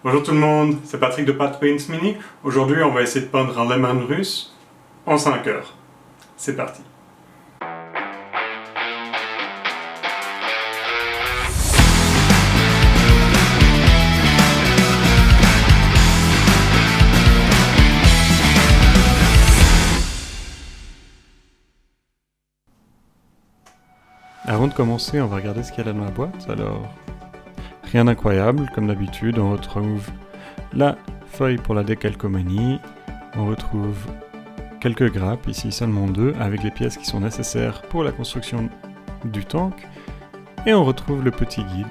Bonjour tout le monde, c'est Patrick de Pat Paints Mini. Aujourd'hui, on va essayer de peindre un lemon russe en 5 heures. C'est parti. Avant de commencer, on va regarder ce qu'il y a dans la boîte. Alors, rien d'incroyable, comme d'habitude, on retrouve la feuille pour la décalcomanie, on retrouve quelques grappes, ici seulement 2, avec les pièces qui sont nécessaires pour la construction du tank, et on retrouve le petit guide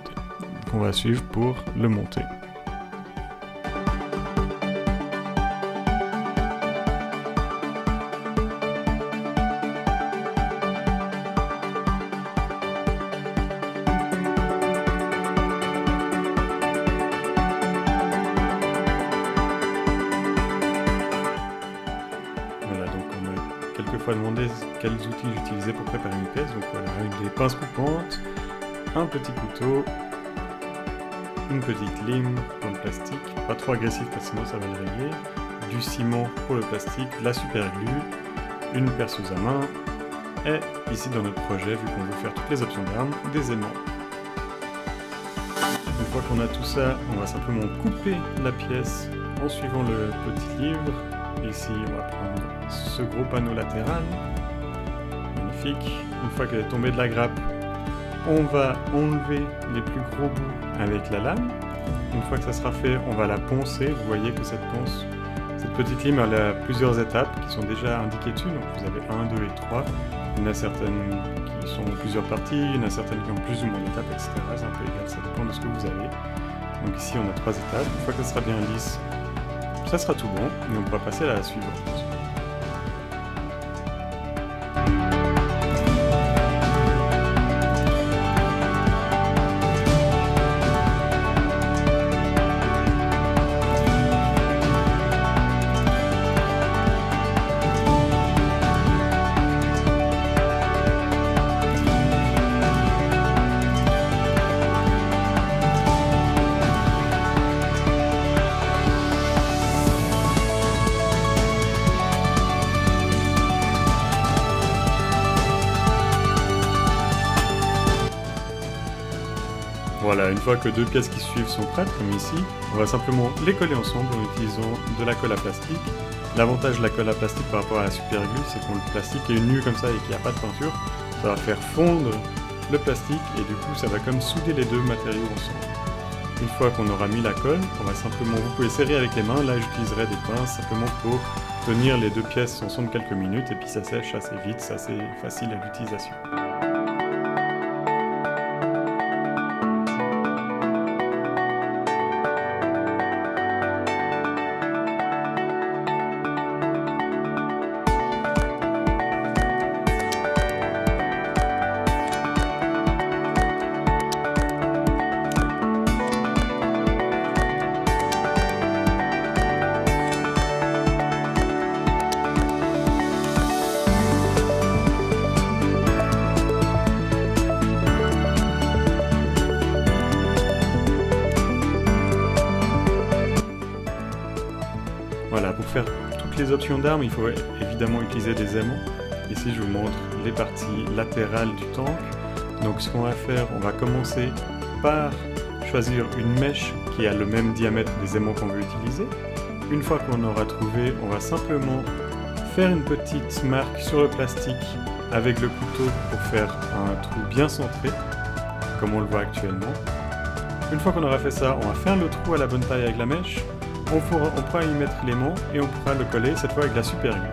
qu'on va suivre pour le monter. Voilà, donc on m'a quelquefois demandé quels outils j'utilisais pour préparer une pièce. Donc voilà, des pinces coupantes, un petit couteau, une petite lime pour le plastique, pas trop agressif parce que sinon ça va le rayer, du ciment pour le plastique, de la super glue, une perceuse à main, et ici dans notre projet, vu qu'on veut faire toutes les options d'armes, des aimants. Une fois qu'on a tout ça, on va simplement couper la pièce en suivant le petit livre. Ici, on va prendre ce gros panneau latéral, magnifique. Une fois qu'elle est tombée de la grappe, on va enlever les plus gros bouts avec la lame. Une fois que ça sera fait, on va la poncer. Vous voyez que cette ponce, cette petite lime, elle a plusieurs étapes qui sont déjà indiquées dessus. Donc vous avez 1, 2 et 3. Il y en a certaines qui sont en plusieurs parties, il y en a certaines qui ont plus ou moins d'étapes, etc. C'est un peu égal, ça dépend de ce que vous avez. Donc ici, on a 3 étapes. Une fois que ça sera bien lisse, ça sera tout bon, et on va passer à la suivante. Voilà, une fois que 2 pièces qui suivent sont prêtes, comme ici, on va simplement les coller ensemble en utilisant de la colle à plastique. L'avantage de la colle à plastique par rapport à la super glue, c'est que le plastique est nu comme ça et qu'il n'y a pas de peinture. Ça va faire fondre le plastique et du coup ça va comme souder les deux matériaux ensemble. Une fois qu'on aura mis la colle, on va simplement, vous pouvez serrer avec les mains, là j'utiliserai des pinces simplement pour tenir les 2 pièces ensemble quelques minutes et puis ça sèche assez vite, c'est assez facile à l'utilisation. Voilà, pour faire toutes les options d'armes, il faut évidemment utiliser des aimants. Ici, je vous montre les parties latérales du tank. Donc ce qu'on va faire, on va commencer par choisir une mèche qui a le même diamètre des aimants qu'on veut utiliser. Une fois qu'on aura trouvé, on va simplement faire une petite marque sur le plastique avec le couteau pour faire un trou bien centré, comme on le voit actuellement. Une fois qu'on aura fait ça, on va faire le trou à la bonne taille avec la mèche. On pourra y mettre l'aimant et on pourra le coller cette fois avec la super glue.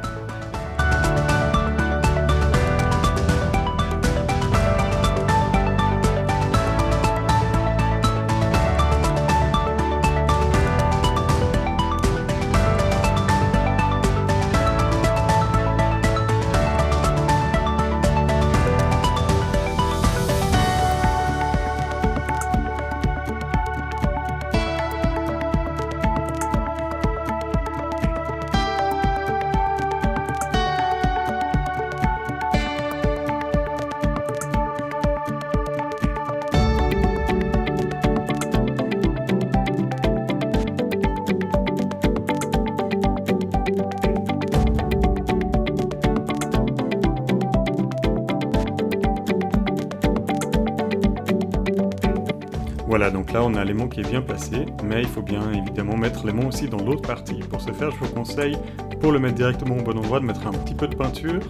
Voilà, donc là on a l'aimant qui est bien placé, mais il faut bien évidemment mettre l'aimant aussi dans l'autre partie. Pour ce faire, je vous conseille, pour le mettre directement au bon endroit, de mettre un petit peu de peinture,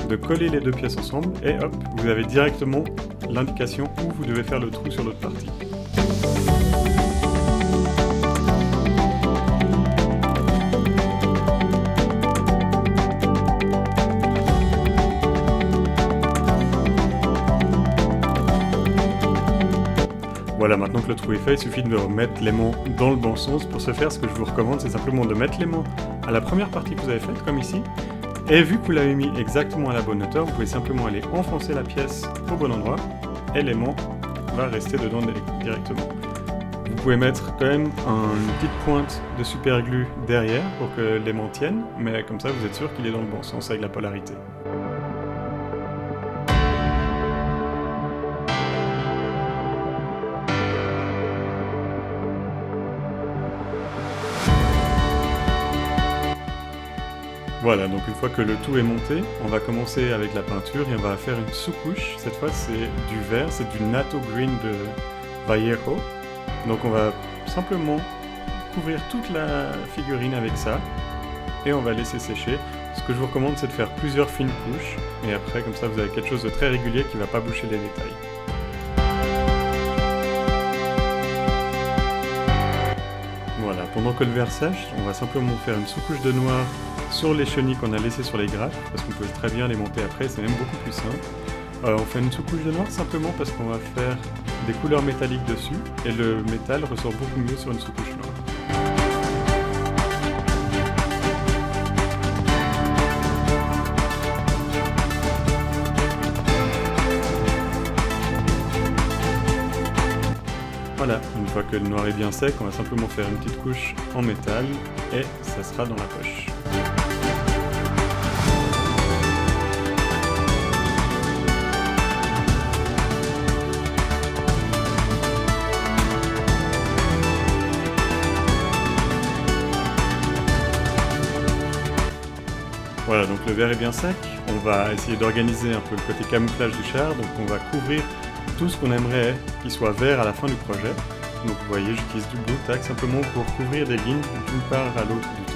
de coller les deux pièces ensemble, et hop, vous avez directement l'indication où vous devez faire le trou sur l'autre partie. Voilà, maintenant que le trou est fait, il suffit de remettre l'aimant dans le bon sens. Pour ce faire, ce que je vous recommande, c'est simplement de mettre l'aimant à la première partie que vous avez faite, comme ici. Et vu que vous l'avez mis exactement à la bonne hauteur, vous pouvez simplement aller enfoncer la pièce au bon endroit, et l'aimant va rester dedans directement. Vous pouvez mettre quand même une petite pointe de super glue derrière pour que l'aimant tienne, mais comme ça vous êtes sûr qu'il est dans le bon sens avec la polarité. Voilà, donc une fois que le tout est monté, on va commencer avec la peinture et on va faire une sous-couche. Cette fois c'est du vert, c'est du Natto Green de Vallejo. Donc on va simplement couvrir toute la figurine avec ça et on va laisser sécher. Ce que je vous recommande, c'est de faire plusieurs fines couches et après comme ça vous avez quelque chose de très régulier qui ne va pas boucher les détails. Voilà, pendant que le verre sèche, on va simplement faire une sous-couche de noir sur les chenilles qu'on a laissées sur les grappes, parce qu'on peut très bien les monter après, c'est même beaucoup plus simple. On fait une sous-couche de noir simplement parce qu'on va faire des couleurs métalliques dessus, et le métal ressort beaucoup mieux sur une sous-couche noire. Voilà, une fois que le noir est bien sec, on va simplement faire une petite couche en métal, et ça sera dans la poche. Voilà, donc le verre est bien sec, on va essayer d'organiser un peu le côté camouflage du char, donc on va couvrir tout ce qu'on aimerait qu'il soit vert à la fin du projet. Donc vous voyez, j'utilise du Blue Tack simplement pour couvrir des lignes d'une part à l'autre du temps.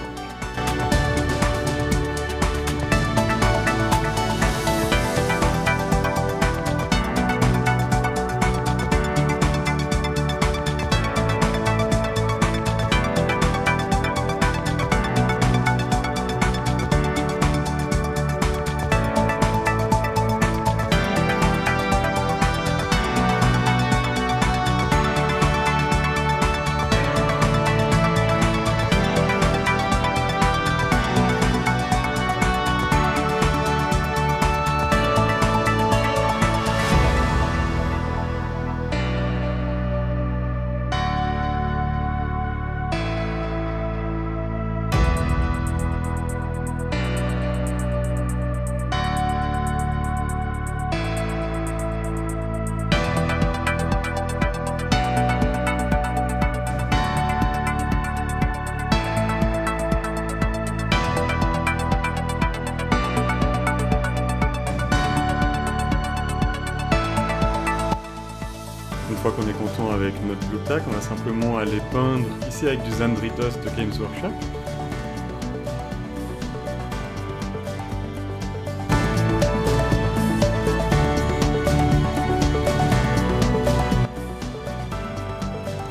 Une fois qu'on est content avec notre Blue Tack, on va simplement aller peindre ici avec du Zandritos de Games Workshop.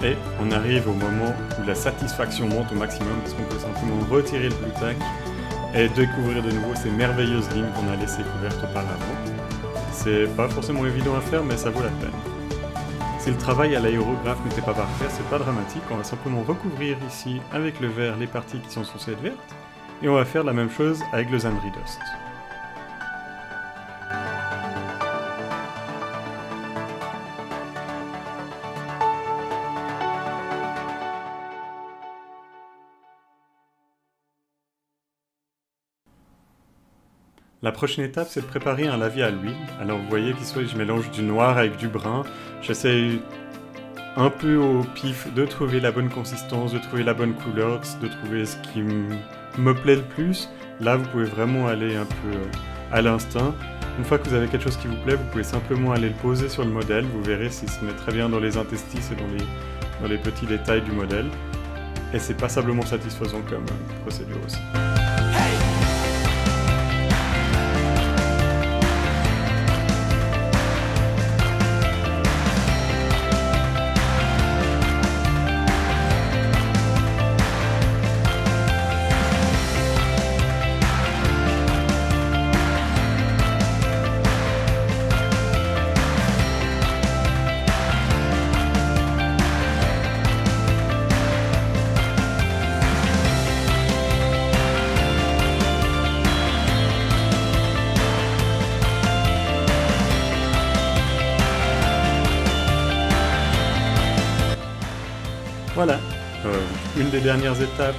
Et on arrive au moment où la satisfaction monte au maximum parce qu'on peut simplement retirer le Blue Tack et découvrir de nouveau ces merveilleuses lignes qu'on a laissées couvertes auparavant. C'est pas forcément évident à faire, mais ça vaut la peine. Si le travail à l'aérographe n'était pas parfait, c'est pas dramatique, on va simplement recouvrir ici avec le verre les parties qui sont censées être vertes, et on va faire la même chose avec le Zandridust. La prochaine étape, c'est de préparer un lavis à l'huile. Alors vous voyez qu'ici je mélange du noir avec du brun. J'essaye un peu au pif de trouver la bonne consistance, de trouver la bonne couleur, de trouver ce qui me plaît le plus. Là, vous pouvez vraiment aller un peu à l'instinct. Une fois que vous avez quelque chose qui vous plaît, vous pouvez simplement aller le poser sur le modèle, vous verrez s'il se met très bien dans les interstices et dans les petits détails du modèle. Et c'est passablement satisfaisant comme procédure aussi. Voilà, une des dernières étapes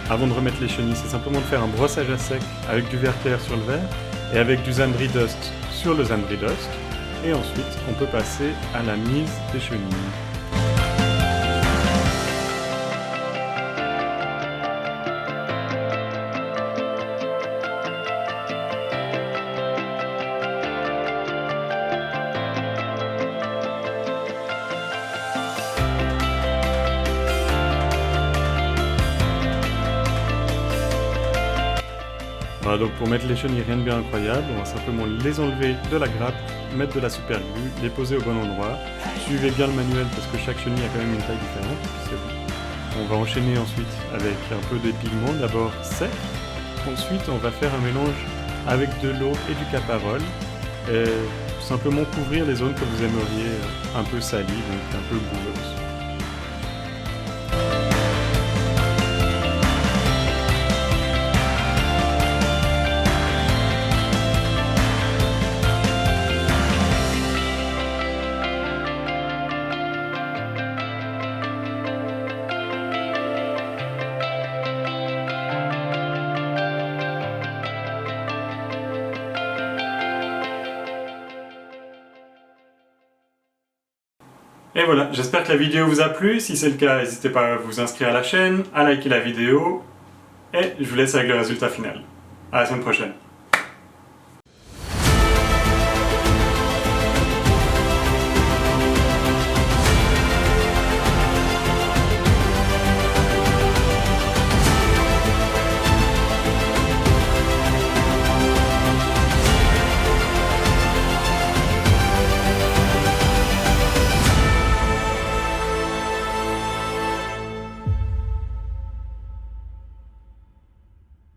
avant de remettre les chenilles, c'est simplement de faire un brossage à sec avec du verre clair sur le verre et avec du Zandri Dust sur le Zandri Dust. Et ensuite, on peut passer à la mise des chenilles. Voilà, donc pour mettre les chenilles, rien de bien incroyable, on va simplement les enlever de la grappe, mettre de la super glue, les poser au bon endroit. Suivez bien le manuel parce que chaque chenille a quand même une taille différente. C'est bon. On va enchaîner ensuite avec un peu des pigments, d'abord secs. Ensuite, on va faire un mélange avec de l'eau et du caparol. Et simplement couvrir les zones que vous aimeriez un peu salies, donc un peu bouleuses. Et voilà, j'espère que la vidéo vous a plu. Si c'est le cas, n'hésitez pas à vous inscrire à la chaîne, à liker la vidéo, et je vous laisse avec le résultat final. À la semaine prochaine.